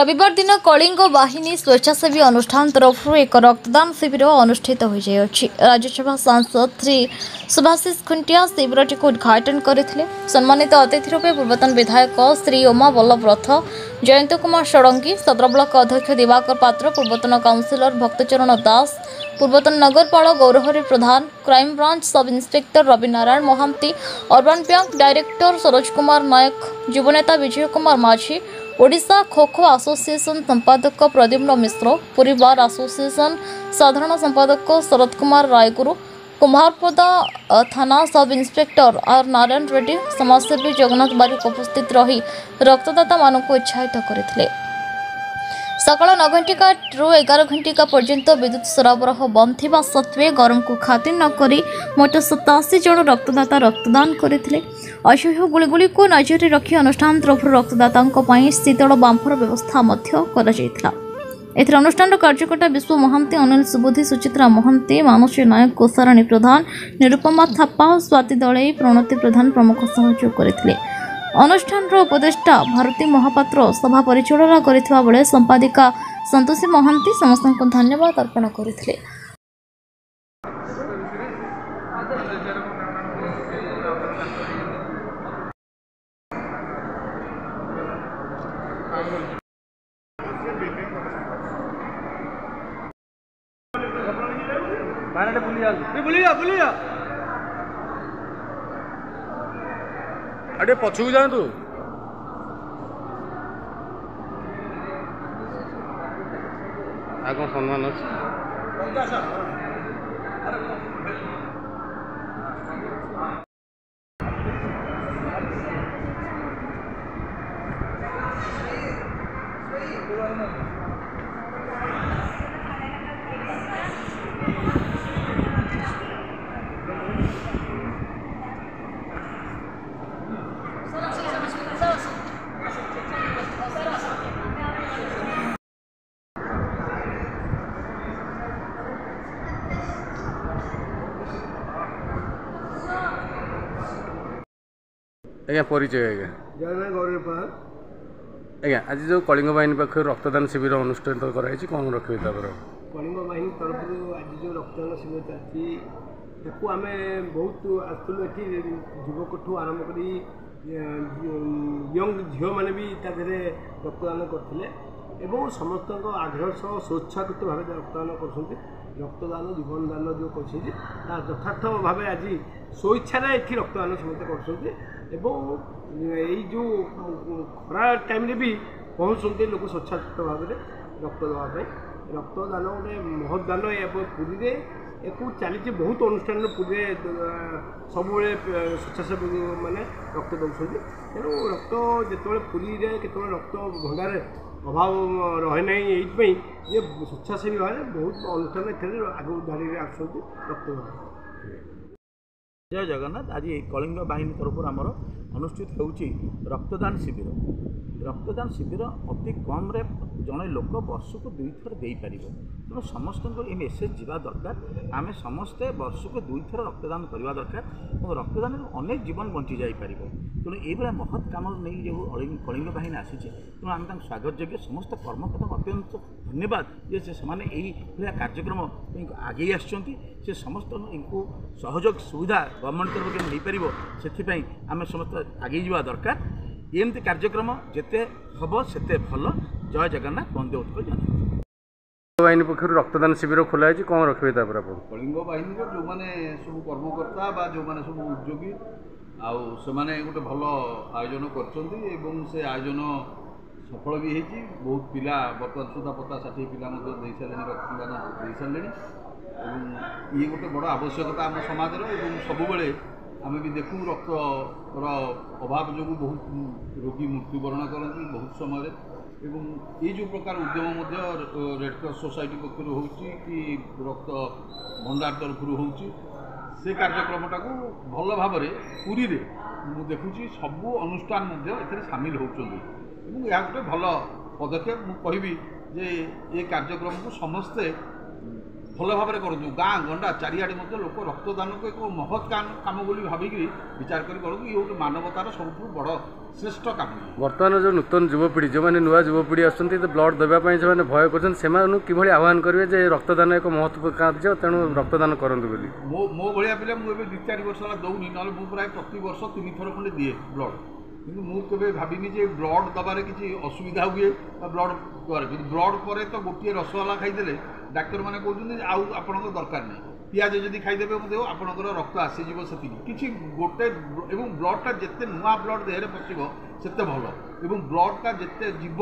रविवार दिन कलिंग बाहिनी स्वेच्छासेवी अनुष्ठान तरफ एक रक्तदान शिविर अनुष्ठित हो राज्यसभा सांसद श्री सुभाषिष खुंटिया शिविरटी उद्घाटन करते। सम्मानित अतिथि रूपे पूर्वतन विधायक श्री उमा बल्लभ रथ, जयंत कुमार षडंगी, सदर ब्लॉक अध्यक्ष दिवाकर पात्र, पूर्वतन काउंसिलर भक्तचरण दास, पूर्वतन नगरपाल Gourahari Pradhan, crime branch sub inspector Ravi Narayan Mohanty, urban bank director Saroj Kumar Nayak, युवनेता विजय कुमार माझी, ओडिशा खो खो एसोसिएशन संपादक प्रद्युम्न मिश्र, पुरी बार एसोसिएशन साधारण संपादक शरद कुमार रायगुरु, कुम्हारपदा थाना sub inspector are Narayan Reddy, समाजसेवी जगन्नाथ बारिक उपस्थित रही रक्तदाता मानक उत्साहित करते। सकाल 9 घंटिका रु 11 घंटिका पर्यंत विद्युत सरबराह बंद थिबा सत्वे गरम को खातिर नकरी मोट 87 जन रक्तदाता रक्तदान करथिले। असह्य गुलिगुली को नजर रखी अनुष्ठान तरफ रक्तदातांको पई शीतल बांफर व्यवस्था मध्य करा जायथिला। एथर अनुष्ठान कार्यकर्ता विश्व महांती, अनिल सुबुद्धि, सुचित्रा महांती, मानसी नायक, कोषाराणी प्रधान, निरुपमा थापा, स्वाति दलई, प्रणति प्रधान प्रमुख सहयोग करथिले। अनुष्ठान उपदेष्टा भारती महापात्र सभा परिचालना करथिबा बेले संपादिका संतोषी महांती समस्त को धन्यवाद अर्पण करथिले। अरे पछू जातु कौन सम्मान अच्छे आज्ञा परिचय आज्ञा आज जो कलिंग बाहिनी पाख रक्तदान शिविर अनुष्ठित कराई कौन रखे कलिंग बाहिनी तरफ आज जो रक्तदान शिविर चलती आम बहुत आसलु ये युवक आरंभ कर यंग झील मैंने भी रक्तदान करते एवं समस्त आग्रह सह स्वेच्छाकृत भाव रक्तदान कर रक्तदान जीवन दान जो कर यथार्थ भाव आज स्वेच्छा ये रक्तदान समस्त कर खरा टाइम भी पहुँचते लोग स्वेच्छाकृत भाव रक्त देवाई रक्तदान गोटे महत दान पुरी एक चली बहुत अनुष्ठान पुरी सब स्वेच्छासेवी मैंने रक्त दौरान तेणु रक्त जो पुरी के रक्त भंडार अभाव रहे ना ये स्वेच्छासेवी भाव बहुत अनुष्ठान आगे धाड़ी आसुँच रक्त जय जगन्नाथ। आज कलिंग बाहिनी तरफ आमर अनुष्ठित होउची रक्तदान शिविर। रक्तदान शिविर अति कम रे जड़े लोक वर्ष को 2 थर दे पार तेणु समस्त ये मेसेज जावा दरकार आम समस्ते वर्ष को 2 थर रक्तदान करवा दरकार और रक्तदान अनेक जीवन बंची जापर तेणु ये महत् कम नहीं जो कलिंग बाहिनी आसी तेणु आम स्वागत योग्य समस्त कर्मकर्ता अत्यंत धन्यवाद जे से कार्यक्रम आगे आसे समस्त इनको सहयोग सुविधा गवर्नमेंट तरफ के नहीं पार से आम समस्त आगे जावा दरकार एमती कार्यक्रम जिते हम से भल। जय जगन्नाथ। वंदे उत्कल जन बाहिनी पक्ष रक्तदान शिविर खोला कौन रखे कलिंग बाहिनी जो मैंने सब कर्मकर्ता बा जो मैंने सब उद्योगी आने गोटे भल आयोजन कर आयोजन सफल भी होती बहुत पिला बर्तमान सुधा 50-60 पिला दे सारे रक्तदान दे सारे ये गोटे बड़ आवश्यकता आम समाज सब आम भी देखूँ रक्तर अभाव जो बहुत रोगी मृत्युवरण करती बहुत समय एवं ये जो प्रकार उद्यम रेड क्रॉस सोसाइटी पक्ष हो कि रक्त भंडार तरफ हो से कार्यक्रमटा को भल भाव पुरी मुझे देखुची सबू अनुष्ठान सामिल होती यह गोटे भल पदक्षेप मुझे जे ये कार्यक्रम को समस्ते भल भाव करूँ गाँ गंडा चारिआडे लोक रक्तदान को एक महत् काम बोली भाविक विचार कर ये गोटे मानवतार सब बड़ श्रेष्ठ काम। बर्तमान जो नूतन युवपीढ़ी जो मैंने नुआ युवपीढ़ी आसुँच ब्लड देवाई जो भय कर कि आह्वान करेंगे जे रक्तदान एक महत्व कार्य तेणु रक्तदान करूँ बोली मो भाया पिला मुझे 2-4 वर्ष है दौनी ना प्राय प्रति वर्ष 3 थर खंडे दिए ब्लड कि मुझे भाविनी जे ब्लड दबारे किसी असुविधा हुए ब्लड द्वारा ब्लड पर तो गोटे रसगोला खाईदे डाक्तर मैंने कहते आउ आपण दरकार नहीं पियाज जदि खाईदेवे आपंकर रक्त आसीज से गोटे ब्लडटा जिते नुआ ब्लड देहरे पशिब से भल और ब्लडटा जिते जीव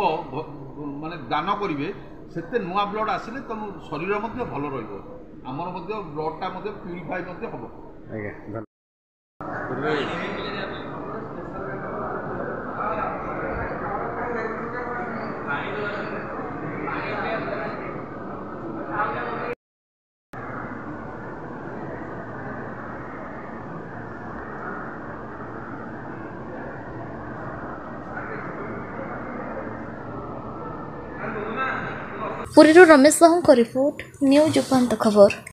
माने दान करेंगे से नुआ ब्लड आसिले तुम शरीर भल रमर ब्लडटा प्यूरीफाई हम। पुरीରୁ ରମେଶ ସାହୁଙ୍କ ରିପୋର୍ଟ ନ୍ୟୁଜ୍ ଉପାନ୍ତ ଖବର।